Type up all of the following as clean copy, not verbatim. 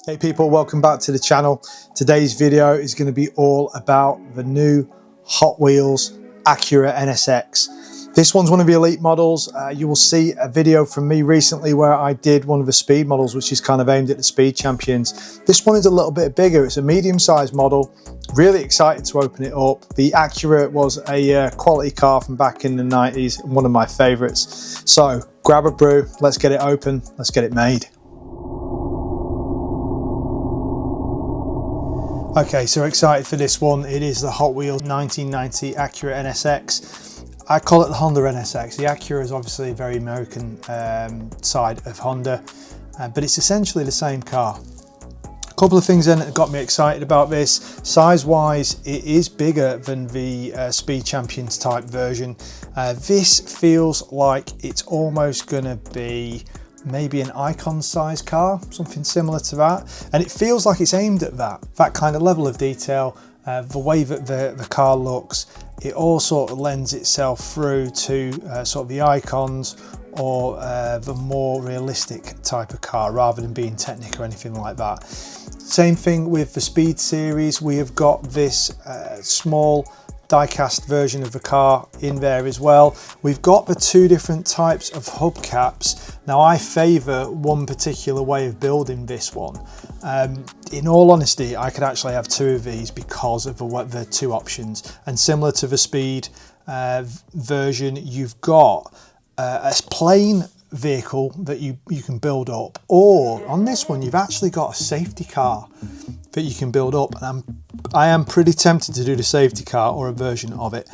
Hey people, welcome back to the channel. Today's video is going to be all about the new Hot Wheels Acura NSX. This one's one of the elite models. You will see a video from me recently where I did one of the speed models, which is kind of aimed at the speed champions. This one is a little bit bigger. It's a medium-sized model. Really excited to open it up. The Acura was a quality car from back in the 90s, and one of my favorites. So grab a brew, let's get it open, let's get it made. Okay, so excited for this one. It is the Hot Wheels 1990 Acura NSX. I call it the Honda NSX. The Acura is obviously a very American side of Honda, but it's essentially the same car. A couple of things then that got me excited about this. Size-wise, it is bigger than the Speed Champions type version. This feels like it's almost gonna be maybe an icon size car, something similar to that, and it feels like it's aimed at that kind of level of detail. The way that the car looks, it all sort of lends itself through to sort of the icons or the more realistic type of car rather than being Technic or anything like that. Same thing with the Speed series. We have got this small Diecast version of the car in there as well. We've got the two different types of hubcaps. Now I favour one particular way of building this one. In all honesty, I could actually have two of these because of the two options. And similar to the Speed version, you've got a plain vehicle that you can build up, or on this one you've actually got a safety car that you can build up, and I am pretty tempted to do the safety car or a version of it.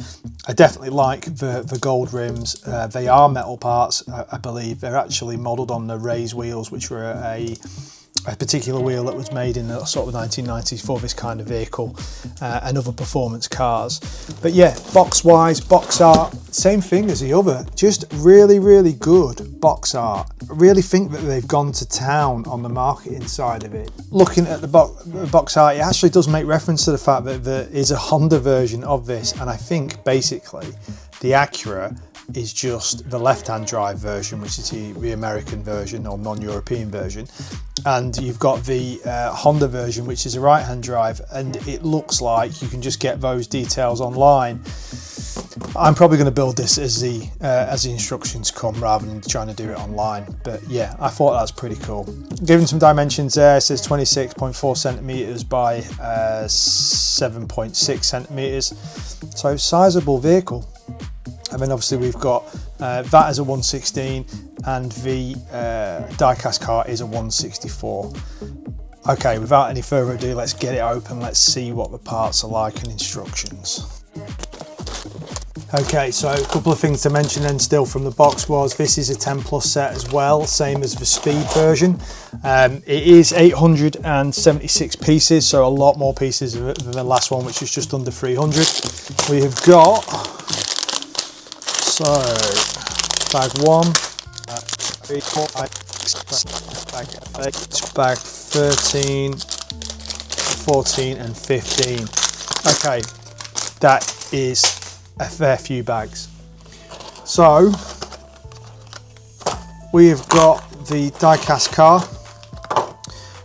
I definitely like the gold rims. They are metal parts, I believe. They're actually modelled on the raised wheels, which were a particular wheel that was made in the sort of 1990s for this kind of vehicle and other performance cars. But yeah, box wise, box art, same thing as the other, just really good box art. I really think that they've gone to town on the marketing side of it. Looking at the box art, it actually does make reference to the fact that there is a Honda version of this, and I think basically the Acura is just the left-hand drive version, which is the American version or non-European version, and you've got the Honda version, which is a right-hand drive, and it looks like you can just get those details online. I'm probably going to build this as the instructions come rather than trying to do it online, but yeah, I thought that was pretty cool. Given some dimensions there, it says 26.4 centimeters by 7.6 centimeters, so sizable vehicle. And then obviously we've got that as a 116, and the diecast car is a 164. Okay, without any further ado, let's get it open. Let's see what the parts are like and instructions. Okay, so a couple of things to mention then still from the box was this is a 10 plus set as well, same as the Speed version. It is 876 pieces, so a lot more pieces than the last one, which is just under 300. We have got, so bag 1, bag 3, 4, 5, 6, bag 8, bag 13, 14 and 15. Okay, that is a fair few bags. So we have got the diecast car,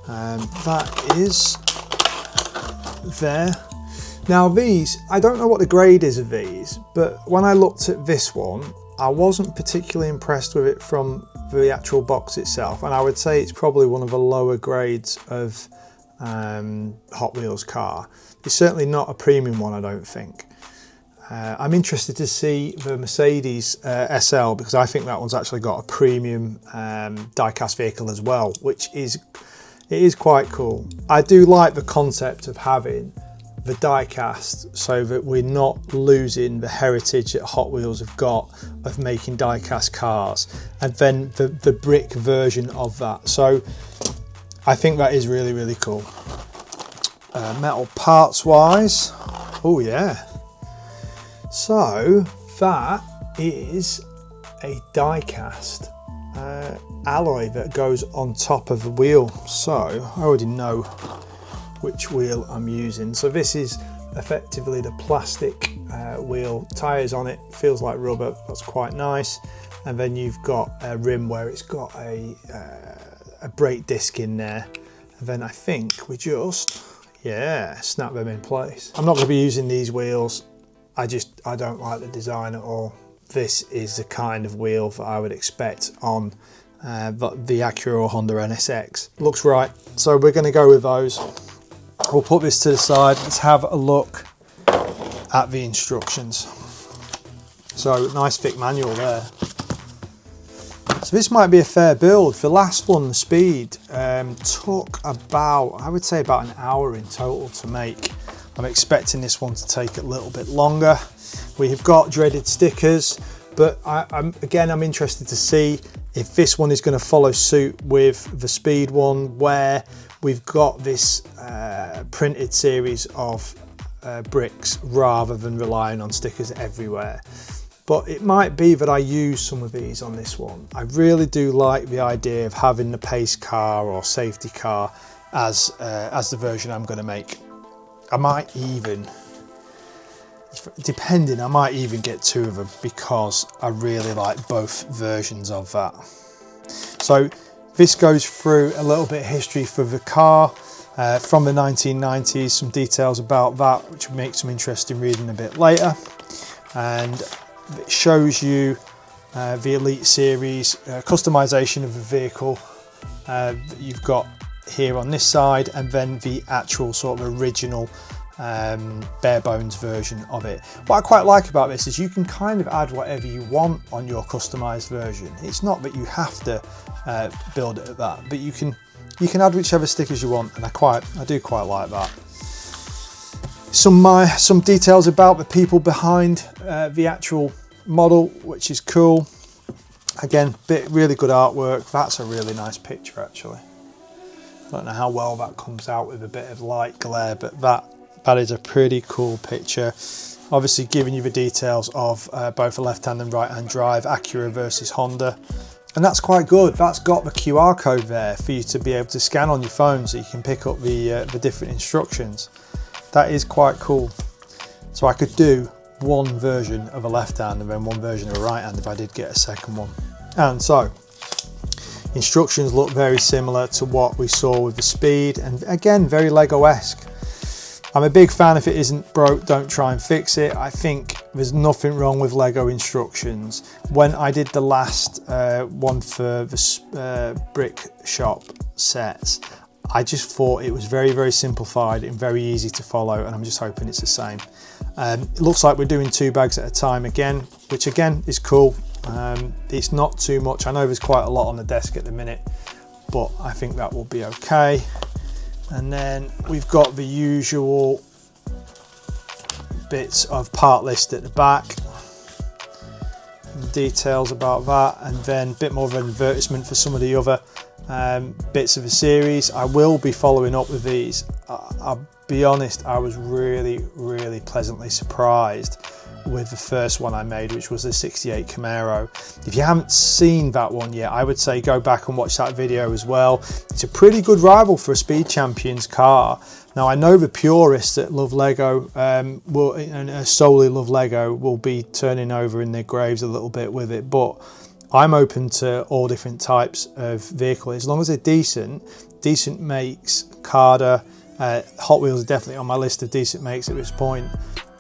and that is there. Now these, I don't know what the grade is of these, but when I looked at this one, I wasn't particularly impressed with it from the actual box itself, and I would say it's probably one of the lower grades of Hot Wheels car. It's certainly not a premium one, I don't think. I'm interested to see the Mercedes SL, because I think that one's actually got a premium diecast vehicle as well, which is quite cool. I do like the concept of having the diecast so that we're not losing the heritage that Hot Wheels have got of making diecast cars, and then the brick version of that. So I think that is really cool. Metal parts wise, oh yeah. So that is a diecast alloy that goes on top of the wheel. So I already know which wheel I'm using. So this is effectively the plastic wheel, tyres on it, feels like rubber, that's quite nice. And then you've got a rim where it's got a brake disc in there, And then I think we just, yeah, snap them in place. I'm not going to be using these wheels. I don't like the design at all. This is the kind of wheel that I would expect on the Acura or Honda NSX. Looks right, so we're going to go with those. We'll put this to the side. Let's have a look at the instructions. So nice thick manual there. So this might be a fair build. The last one, the Speed, took about, I would say about an hour in total to make. I'm expecting this one to take a little bit longer. We have got dreaded stickers, but I'm interested to see if this one is going to follow suit with the Speed one, where we've got this printed series of bricks rather than relying on stickers everywhere. But it might be that I use some of these on this one. I really do like the idea of having the pace car or safety car as the version I'm going to make. I might even, depending, I might even get two of them because I really like both versions of that. So this goes through a little bit of history for the car from the 1990s, some details about that, which makes some interesting reading a bit later. And it shows you the Elite Series customization of the vehicle that you've got here on this side, and then the actual sort of original bare bones version of it. What I quite like about this is you can kind of add whatever you want on your customized version. It's not that you have to build it at that, but you can add whichever stickers you want, and I do quite like that. Some details about the people behind the actual model, which is cool. Again, really good artwork. That's a really nice picture actually. I don't know how well that comes out with a bit of light glare, but that is a pretty cool picture. Obviously giving you the details of both a left-hand and right-hand drive, Acura versus Honda. And that's quite good. That's got the QR code there for you to be able to scan on your phone so you can pick up the different instructions. That is quite cool. So I could do one version of a left hand and then one version of a right hand if I did get a second one. And so instructions look very similar to what we saw with the Speed, and again, very Lego-esque. I'm a big fan. If it isn't broke, don't try and fix it. I think there's nothing wrong with Lego instructions. When I did the last one for the Brick Shop sets, I just thought it was very, very simplified and very easy to follow, and I'm just hoping it's the same. It looks like we're doing 2 bags at a time again, which again is cool. It's not too much. I know there's quite a lot on the desk at the minute, but I think that will be okay. And then we've got the usual bits of part list at the back, details about that, and then a bit more of an advertisement for some of the other bits of the series. I will be following up with these. I'll be honest, I was really pleasantly surprised with the first one I made, which was the 68 Camaro. If you haven't seen that one yet, I would say go back and watch that video as well. It's a pretty good rival for a Speed Champions car. Now I know the purists that love Lego and solely love Lego will be turning over in their graves a little bit with it, but I'm open to all different types of vehicle as long as they're decent makes. Carter, Hot Wheels are definitely on my list of decent makes at this point.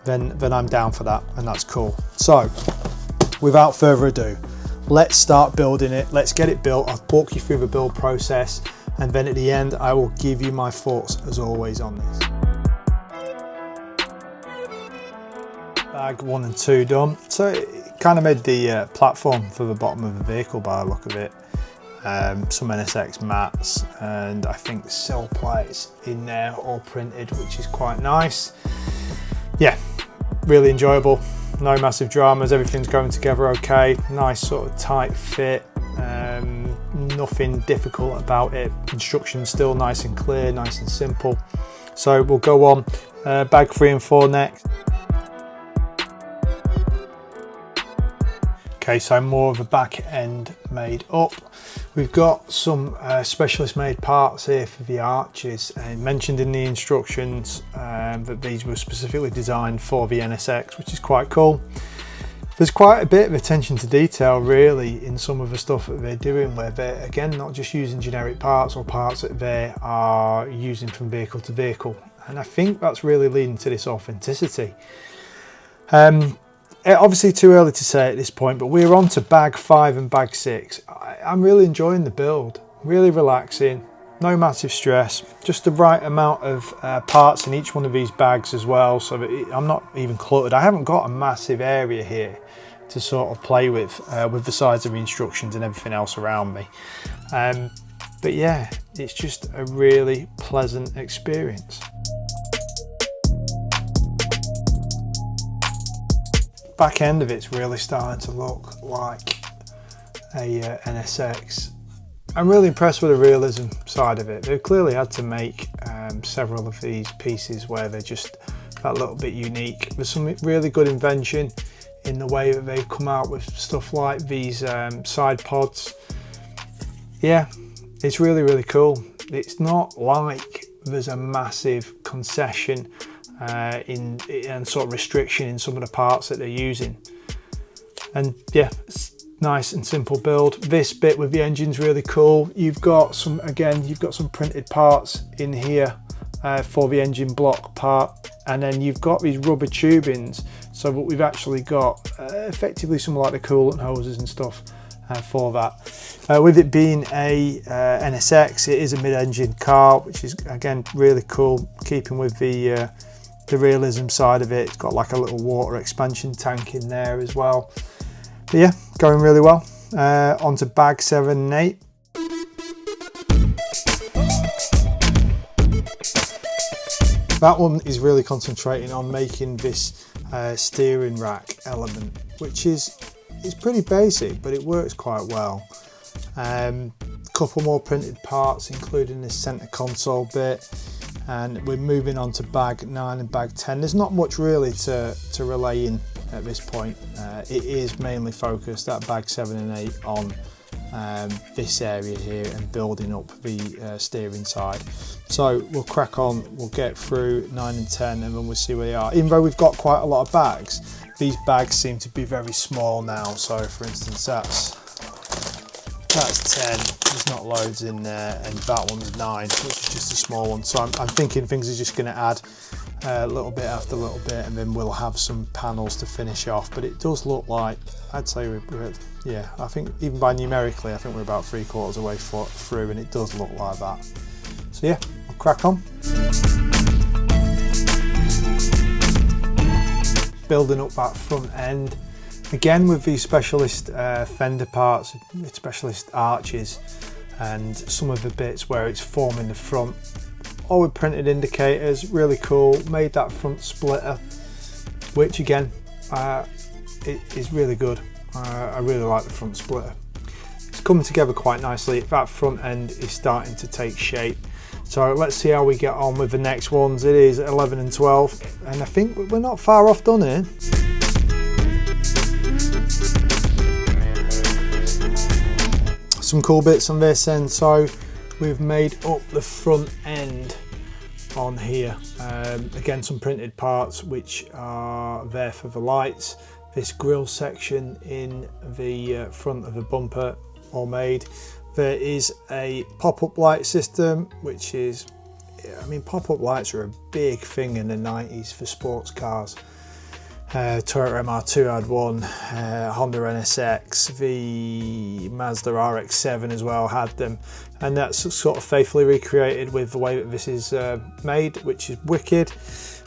Then I'm down for that, and that's cool. So without further ado, let's start building it. Let's get it built. I'll walk you through the build process, and then at the end I will give you my thoughts as always on this. Bag 1 and 2 done. So it kind of made the platform for the bottom of the vehicle by the look of it. Some NSX mats, and I think sill plates in there all printed, which is quite nice. Yeah, really enjoyable. No massive dramas, everything's going together okay. Nice sort of tight fit, nothing difficult about it. Instructions still nice and clear, nice and simple. So we'll go on bag 3 and 4 next. Okay, so more of a back end made up. We've got some specialist made parts here for the arches, and mentioned in the instructions that these were specifically designed for the NSX, which is quite cool. There's quite a bit of attention to detail really in some of the stuff that they're doing, where they're again not just using generic parts or parts that they are using from vehicle to vehicle, and I think that's really leading to this authenticity. Obviously too early to say at this point, but we're on to bag 5 and bag 6. I'm really enjoying the build, really relaxing, no massive stress, just the right amount of parts in each one of these bags as well, so that I'm not even cluttered. I haven't got a massive area here to sort of play with the size of the instructions and everything else around me. But yeah, it's just a really pleasant experience. Back end of it's really starting to look like a NSX. I'm really impressed with the realism side of it. They've clearly had to make several of these pieces where they're just that little bit unique. There's some really good invention in the way that they've come out with stuff like these side pods. Yeah, it's really, really cool. It's not like there's a massive concession and sort of restriction in some of the parts that they're using. And yeah, it's nice and simple build. This bit with the engine's really cool. You've got some, again, you've got some printed parts in here for the engine block part, and then you've got these rubber tubings, so that we've actually got effectively some like the coolant hoses and stuff for that. With it being a NSX, it is a mid-engine car, which is again really cool, keeping with the realism side of it. It's got like a little water expansion tank in there as well. But yeah, going really well. On to bag 7 and 8. That one is really concentrating on making this steering rack element, which is pretty basic, but it works quite well. Couple more printed parts, including this center console bit, and we're moving on to bag 9 and bag 10. There's not much really to relay in at this point. It is mainly focused at bag 7 and 8 on this area here and building up the steering side. So we'll crack on, we'll get through 9 and 10 and then we'll see where they are. Even though we've got quite a lot of bags, these bags seem to be very small now. So for instance, that's 10, there's not loads in there, and that one's 9, which is just a small one. So I'm thinking things are just going to add a little bit after a little bit, and then we'll have some panels to finish off. But it does look like, I'd say yeah, I think even by numerically, I think we're about 3/4 of the way through, and it does look like that. So yeah, we'll crack on. Building up that front end. Again, with these specialist fender parts, with specialist arches, and some of the bits where it's forming the front, all with printed indicators, really cool. Made that front splitter, which again, it is really good. I really like the front splitter. It's coming together quite nicely. That front end is starting to take shape. So let's see how we get on with the next ones. It is 11 and 12, and I think we're not far off done here. Some cool bits on this end. So we've made up the front end on here. Again, some printed parts which are there for the lights. This grille section in the front of the bumper, all made. There is a pop-up light system, which is, I mean, pop-up lights are a big thing in the 90s for sports cars. Toyota MR2 had one, Honda NSX, the Mazda RX-7 as well had them, and that's sort of faithfully recreated with the way that this is made, which is wicked.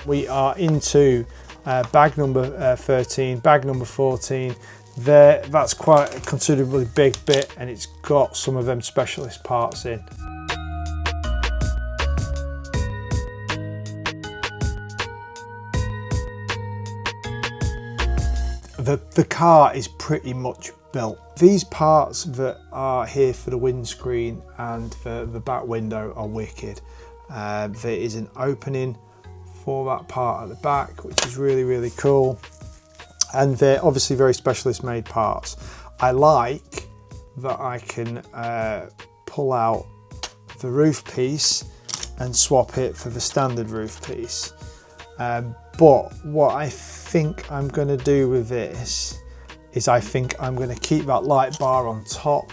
We are into bag number 13, bag number 14. That's quite a considerably big bit, and it's got some of them specialist parts in. The car is pretty much built. These parts that are here for the windscreen and for the back window are wicked. There is an opening for that part at the back, which is really, really cool. And they're obviously very specialist made parts. I like that I can pull out the roof piece and swap it for the standard roof piece. But what I think I'm going to do with this, is I think I'm going to keep that light bar on top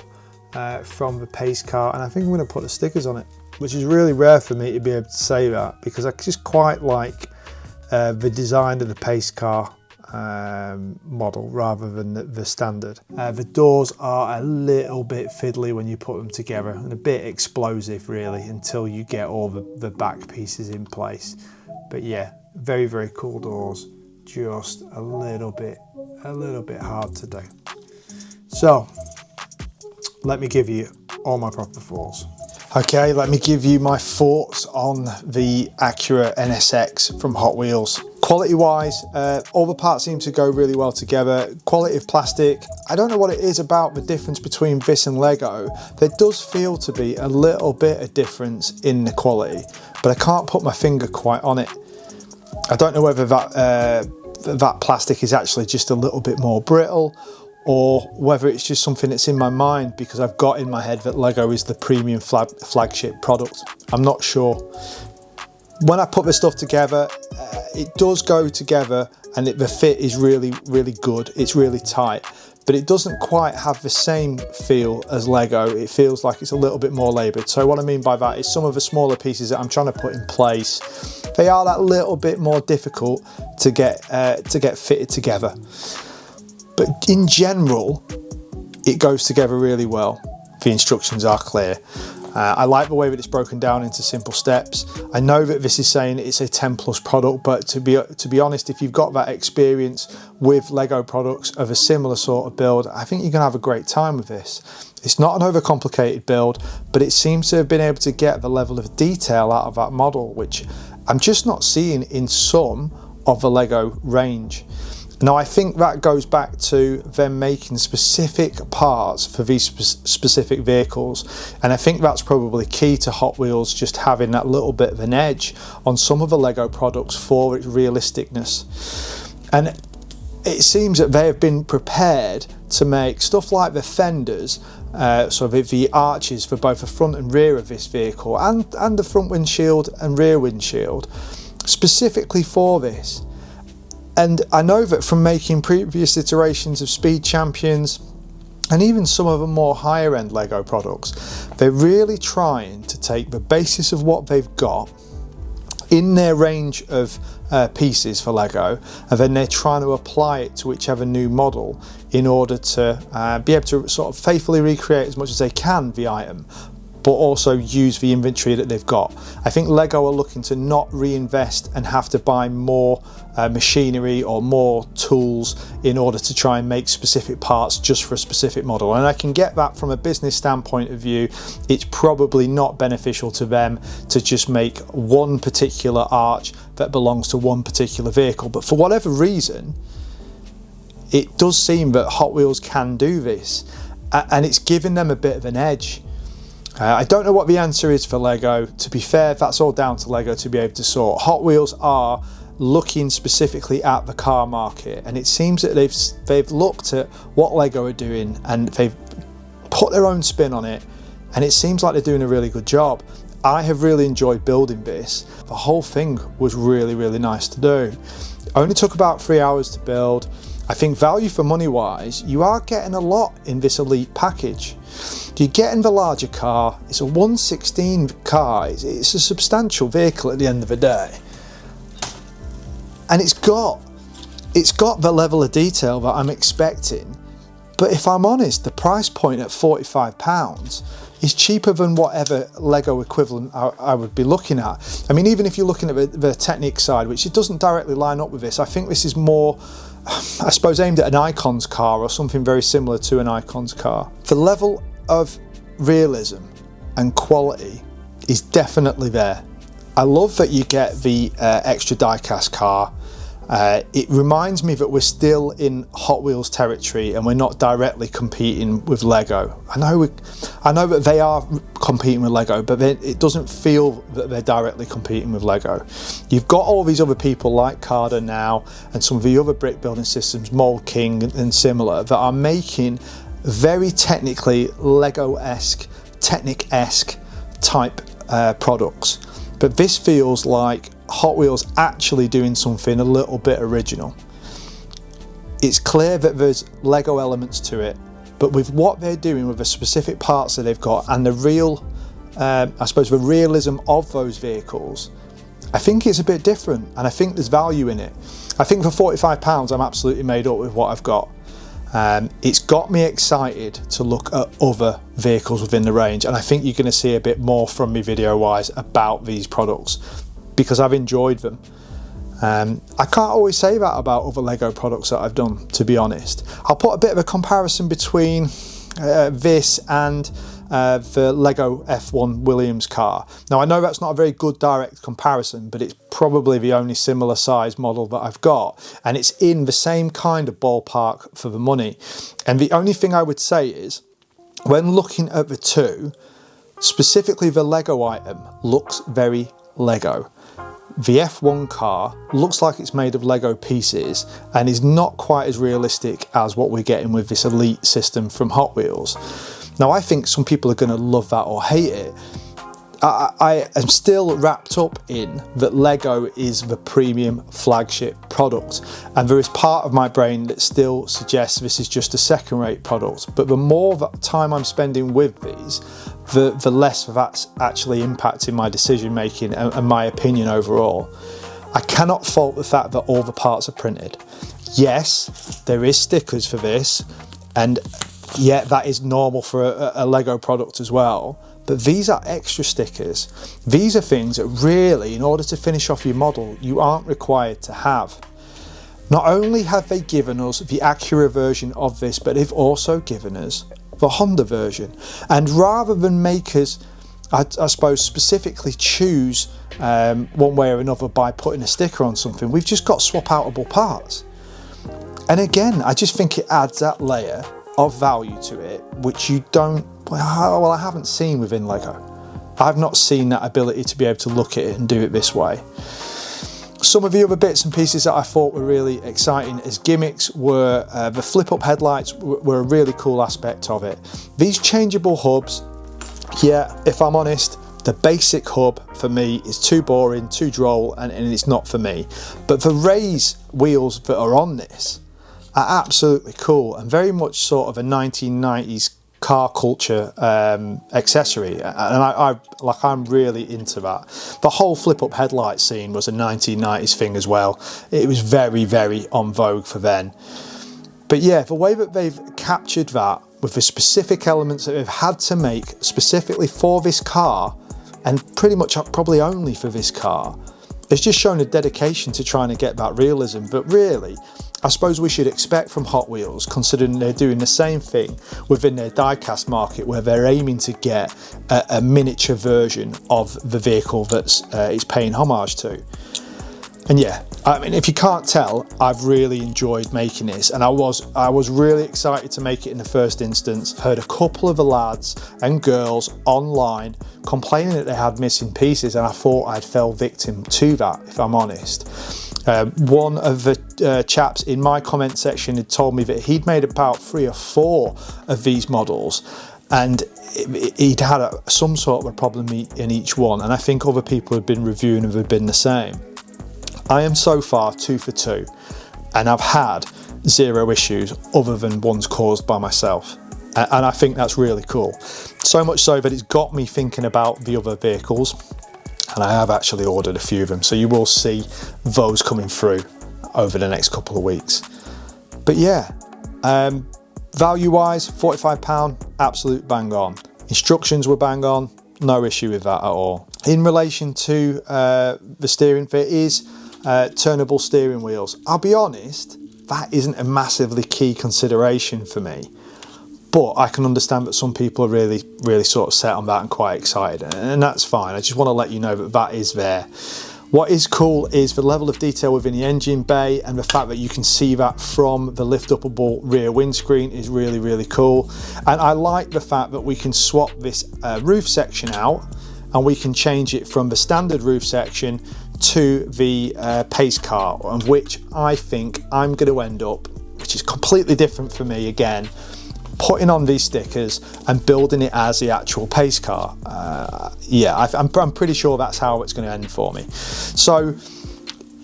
from the pace car, and I think I'm going to put the stickers on it, which is really rare for me to be able to say that, because I just quite like the design of the pace car model rather than the standard. The doors are a little bit fiddly when you put them together, and a bit explosive really until you get all the back pieces in place. But yeah, very, very cool doors, just a little bit hard to do. So let me give you all my proper thoughts. Okay, let me give you my thoughts on the Acura NSX from Hot Wheels. Quality wise, all the parts seem to go really well together. Quality of plastic, I don't know what it is about the difference between this and Lego. There does feel to be a little bit of difference in the quality, but I can't put my finger quite on it. I don't know whether that plastic is actually just a little bit more brittle, or whether it's just something that's in my mind because I've got in my head that Lego is the premium flagship product. I'm not sure. When I put this stuff together, it does go together, and the fit is really, really good. It's really tight, but it doesn't quite have the same feel as Lego. It feels like it's a little bit more laboured. So what I mean by that is some of the smaller pieces that I'm trying to put in place, they are that little bit more difficult to get fitted together. But in general, it goes together really well. The instructions are clear. I like the way that it's broken down into simple steps. I know that this is saying it's a 10 plus product, but to be honest, if you've got that experience with Lego products of a similar sort of build, I think you're gonna have a great time with this. It's not an overcomplicated build, but it seems to have been able to get the level of detail out of that model, which I'm just not seeing in some of the Lego range. Now, I think that goes back to them making specific parts for these specific vehicles, and I think that's probably key to Hot Wheels just having that little bit of an edge on some of the Lego products for its realisticness. And it seems that they have been prepared to make stuff like the fenders, so the arches for both the front and rear of this vehicle, and the front windshield and rear windshield, specifically for this. And I know that from making previous iterations of Speed Champions and even some of the more higher end Lego products, they're really trying to take the basis of what they've got in their range of pieces for Lego, and then they're trying to apply it to whichever new model in order to be able to sort of faithfully recreate as much as they can the item, but also use the inventory that they've got. I think Lego are looking to not reinvest and have to buy more machinery or more tools in order to try and make specific parts just for a specific model. And I can get that from a business standpoint of view. It's probably not beneficial to them to just make one particular arch that belongs to one particular vehicle. But for whatever reason, it does seem that Hot Wheels can do this, and it's given them a bit of an edge. I don't know what the answer is for Lego. To be fair, that's all down to Lego to be able to sort. Hot Wheels are looking specifically at the car market, and it seems that they've looked at what Lego are doing and they've put their own spin on it, and it seems like they're doing a really good job. I have really enjoyed building this. The whole thing was really, really nice to do. Only took about 3 hours to build. I think value for money wise, you are getting a lot in this Elite package. You're getting the larger car. It's a 1/16 car. It's a substantial vehicle at the end of the day, and it's got the level of detail that I'm expecting. But if I'm honest, the price point at £45 is cheaper than whatever Lego equivalent I would be looking at. I mean, even if you're looking at the Technic side, which it doesn't directly line up with this, I think this is more, I suppose, aimed at an Icon's car or something very similar to an Icon's car. The level of realism and quality is definitely there. I love that you get the extra diecast car. It reminds me that we're still in Hot Wheels territory and we're not directly competing with Lego. I know that they are competing with Lego, but it doesn't feel that they're directly competing with Lego. You've got all these other people like Carder now and some of the other brick building systems, Mold King and similar, that are making very technically Lego-esque, Technic-esque type products. But this feels like Hot Wheels actually doing something a little bit original. It's clear that there's Lego elements to it, but with what they're doing with the specific parts that they've got and the real, I suppose the realism of those vehicles, I think it's a bit different, and I think there's value in it. I think for £45 I'm absolutely made up with what I've got. It's got me excited to look at other vehicles within the range, and I think you're going to see a bit more from me video wise about these products because I've enjoyed them. I can't always say that about other Lego products that I've done, to be honest. I'll put a bit of a comparison between this and the Lego F1 Williams car. Now I know that's not a very good direct comparison, but it's probably the only similar size model that I've got, and it's in the same kind of ballpark for the money. And the only thing I would say is, when looking at the two, specifically the Lego item looks very Lego. The F1 car looks like it's made of Lego pieces and is not quite as realistic as what we're getting with this Elite system from Hot Wheels. Now I think some people are going to love that or hate it. I am still wrapped up in that Lego is the premium flagship product, and there is part of my brain that still suggests this is just a second-rate product, but the more time I'm spending with these, the less that's actually impacting my decision making and my opinion overall. I cannot fault the fact that all the parts are printed. Yes, there is stickers for this, and yeah, that is normal for a Lego product as well. But these are extra stickers. These are things that really, in order to finish off your model, you aren't required to have. Not only have they given us the Acura version of this, but they've also given us the Honda version. And rather than make us, I suppose, specifically choose one way or another by putting a sticker on something, we've just got swap-outable parts. And again, I just think it adds that layer of value to it, which you don't, well, I haven't seen within Lego. I've not seen that ability to be able to look at it and do it this way. Some of the other bits and pieces that I thought were really exciting as gimmicks were the flip-up headlights were a really cool aspect of it. These changeable hubs, yeah, if I'm honest, the basic hub for me is too boring, too droll, and it's not for me. But the raised wheels that are on this are absolutely cool and very much sort of a 1990s car culture accessory, and I'm really into that. The whole flip-up headlight scene was a 1990s thing as well. It was very, very on vogue for then. But yeah, the way that they've captured that with the specific elements that they've had to make specifically for this car, and pretty much probably only for this car, it's just shown a dedication to trying to get that realism. But really, I suppose we should expect from Hot Wheels, considering they're doing the same thing within their diecast market, where they're aiming to get a miniature version of the vehicle that's it's paying homage to. And yeah, I mean, if you can't tell, I've really enjoyed making this, and I was really excited to make it in the first instance. Heard a couple of the lads and girls online complaining that they had missing pieces, and I thought I'd fell victim to that, if I'm honest. One of the chaps in my comment section had told me that he'd made about 3 or 4 of these models, and he'd had some sort of a problem in each one, and I think other people had been reviewing and have been the same. I am so far 2 for 2, and I've had 0 issues other than ones caused by myself, and I think that's really cool. So much so that it's got me thinking about the other vehicles, and I have actually ordered a few of them, so you will see those coming through over the next couple of weeks. But yeah, value wise, £45, absolute bang on. Instructions were bang on, no issue with that at all. In relation to the steering, there is turnable steering wheels. I'll be honest, that isn't a massively key consideration for me, but I can understand that some people are really, really sort of set on that and quite excited, and that's fine. I just want to let you know that that is there. What is cool is the level of detail within the engine bay, and the fact that you can see that from the lift-upable rear windscreen is really, really cool. And I like the fact that we can swap this roof section out, and we can change it from the standard roof section to the pace car, on which I think I'm going to end up, which is completely different for me again, putting on these stickers and building it as the actual pace car. I'm pretty sure that's how it's going to end for me. So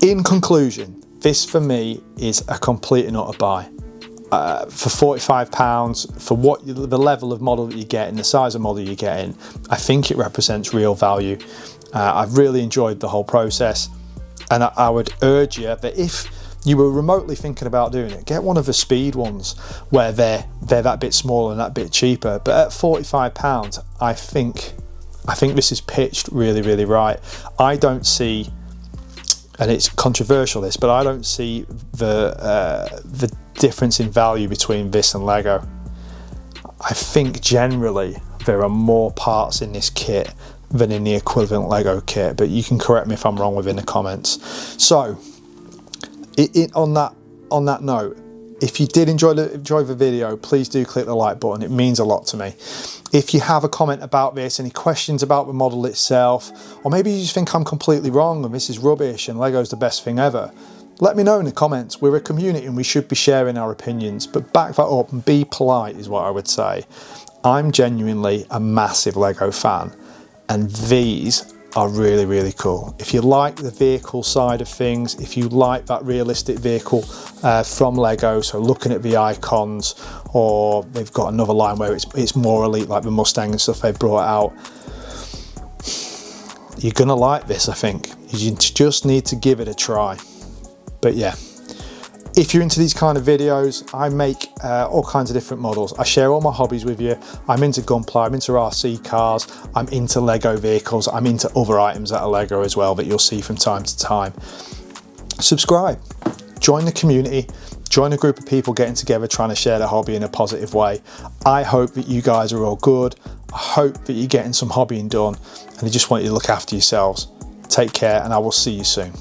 in conclusion, this for me is a complete and utter buy. For £45, for what the level of model that you get and the size of model you're getting, I think it represents real value. I've really enjoyed the whole process, and I would urge you that if you were remotely thinking about doing it, get one of the speed ones where they're that bit smaller and that bit cheaper. But at £45, I think this is pitched really, really right. I don't see, and it's controversial this, but I don't see the difference in value between this and Lego. I think generally there are more parts in this kit than in the equivalent Lego kit, but you can correct me if I'm wrong within the comments. So on that note, if you did enjoy the video, please do click the like button. It means a lot to me. If you have a comment about this, any questions about the model itself, or maybe you just think I'm completely wrong and this is rubbish and Lego's the best thing ever, let me know in the comments. We're a community and we should be sharing our opinions, but back that up and be polite is what I would say. I'm genuinely a massive Lego fan, and these are really, really cool. If you like the vehicle side of things, if you like that realistic vehicle from Lego, so looking at the icons, or they've got another line where it's more elite, like the Mustang and stuff they've brought out, you're gonna like this, I think. You just need to give it a try. But yeah, if you're into these kind of videos, I make all kinds of different models. I share all my hobbies with you. I'm into gunpla, I'm into RC cars, I'm into Lego vehicles, I'm into other items that are Lego as well that you'll see from time to time. Subscribe, join the community, join a group of people getting together trying to share their hobby in a positive way. I hope that you guys are all good. I hope that you're getting some hobbying done, and I just want you to look after yourselves. Take care, and I will see you soon.